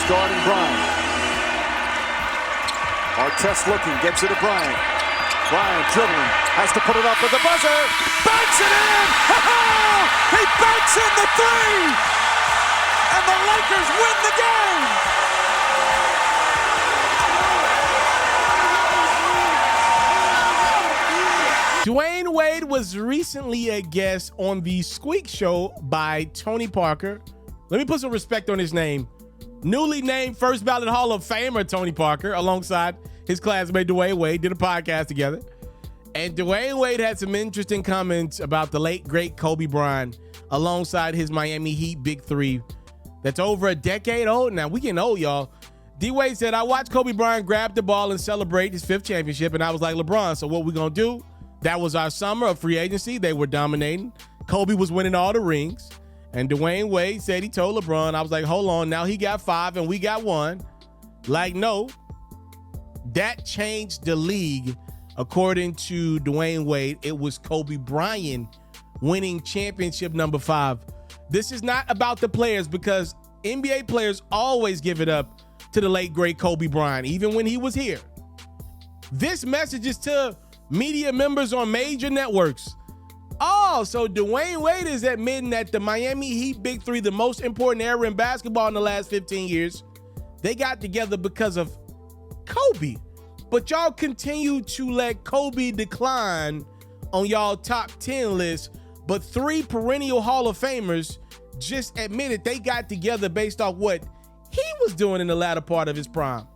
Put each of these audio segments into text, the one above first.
guarding Bryant. Artest looking, gets it to Bryant. Bryant dribbling, has to put it up with the buzzer. Banks it in! He banks in the three! And the Lakers win the game! Dwyane Wade was recently a guest on the Squeak Show by Tony Parker. Let me put some respect on his name. Newly named first ballot Hall of Famer Tony Parker, alongside his classmate Dwyane Wade, did a podcast together. And Dwyane Wade had some interesting comments about the late, great Kobe Bryant, alongside his Miami Heat Big Three. That's over a decade old now. We getting old, y'all. D-Wade said, I watched Kobe Bryant grab the ball and celebrate his 5th championship, and I was like, LeBron, so what we gonna do? That was our summer of free agency. They were dominating. Kobe was winning all the rings. And Dwyane Wade said he told LeBron, I was like, hold on, now he got 5 and we got 1. Like, no. That changed the league. According to Dwyane Wade, it was Kobe Bryant winning championship number 5. This is not about the players, because NBA players always give it up to the late, great Kobe Bryant, even when he was here. This message is to media members on major networks. Oh, so Dwyane Wade is admitting that the Miami Heat Big Three, the most important era in basketball in the last 15 years, they got together because of Kobe. But y'all continue to let Kobe decline on y'all top 10 list, but 3 perennial Hall of Famers just admitted they got together based off what he was doing in the latter part of his prime.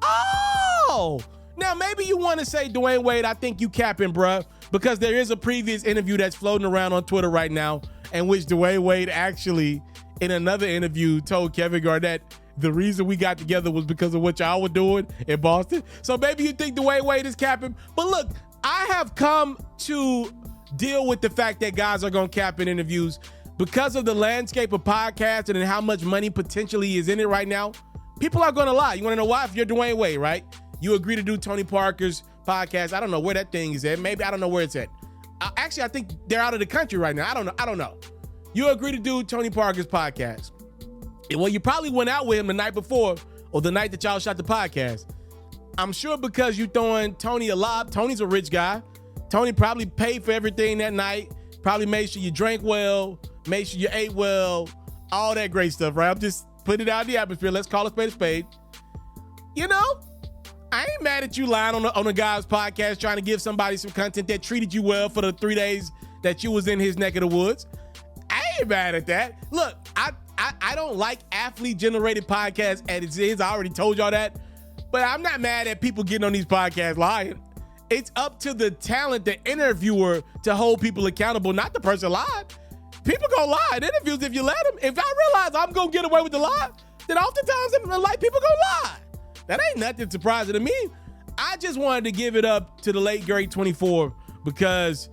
Oh! Now, maybe you want to say, Dwyane Wade, I think you capping, bruh, because there is a previous interview that's floating around on Twitter right now in which Dwyane Wade actually, in another interview, told Kevin Garnett the reason we got together was because of what y'all were doing in Boston. So maybe you think Dwyane Wade is capping. But look, I have come to deal with the fact that guys are going to cap in interviews because of the landscape of podcasting and how much money potentially is in it right now. People are going to lie. You want to know why? If you're Dwyane Wade, right? You agree to do Tony Parker's podcast. I don't know where that thing is at. Maybe I don't know where it's at. Actually, I think they're out of the country right now. I don't know. You agree to do Tony Parker's podcast. Well, you probably went out with him the night before or the night that y'all shot the podcast. I'm sure because you throwing Tony a lob. Tony's a rich guy. Tony probably paid for everything that night. Probably made sure you drank well, made sure you ate well, all that great stuff, right? I'm just putting it out in the atmosphere. Let's call a spade a spade. You know, I ain't mad at you lying on a guy's podcast trying to give somebody some content that treated you well for the 3 days that you was in his neck of the woods. I ain't mad at that. Look, I don't like athlete-generated podcasts as it is. I already told y'all that. But I'm not mad at people getting on these podcasts lying. It's up to the talent, the interviewer, to hold people accountable, not the person lied. People gonna lie in interviews if you let them. If I realize I'm gonna get away with the lie, then oftentimes in life people gonna lie. That ain't nothing surprising to me. I just wanted to give it up to the late, great 24 because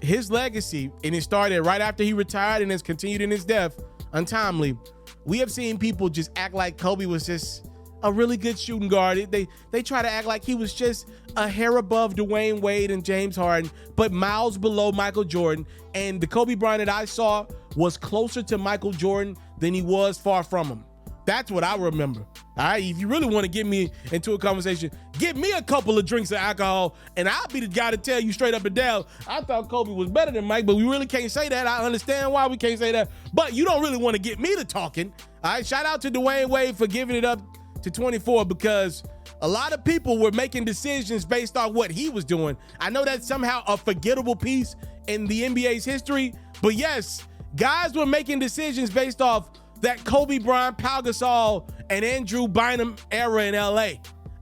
his legacy, and it started right after he retired and has continued in his death, untimely. We have seen people just act like Kobe was just a really good shooting guard. They try to act like he was just a hair above Dwyane Wade and James Harden, but miles below Michael Jordan. And the Kobe Bryant that I saw was closer to Michael Jordan than he was far from him. That's what I remember. All right, if you really want to get me into a conversation, give me a couple of drinks of alcohol, and I'll be the guy to tell you straight up and down, I thought Kobe was better than Mike, but we really can't say that. I understand why we can't say that, but you don't really want to get me to talking. All right, shout out to Dwyane Wade for giving it up to 24 because a lot of people were making decisions based on what he was doing. I know that's somehow a forgettable piece in the NBA's history, but yes, guys were making decisions based off that Kobe Bryant, Pau Gasol, and Andrew Bynum era in LA.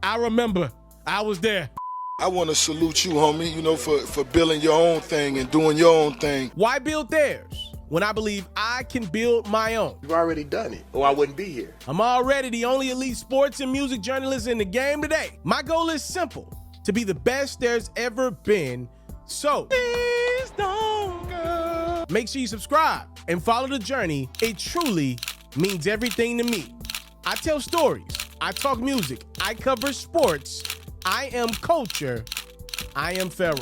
I remember. I was there. I want to salute you, homie, you know, for building your own thing and doing your own thing. Why build theirs when I believe I can build my own? You've already done it, or I wouldn't be here. I'm already the only elite sports and music journalist in the game today. My goal is simple, to be the best there's ever been. So, please don't go. Make sure you subscribe and follow the journey. It truly means everything to me. I tell stories. I talk music. I cover sports. I am culture. I am Ferro.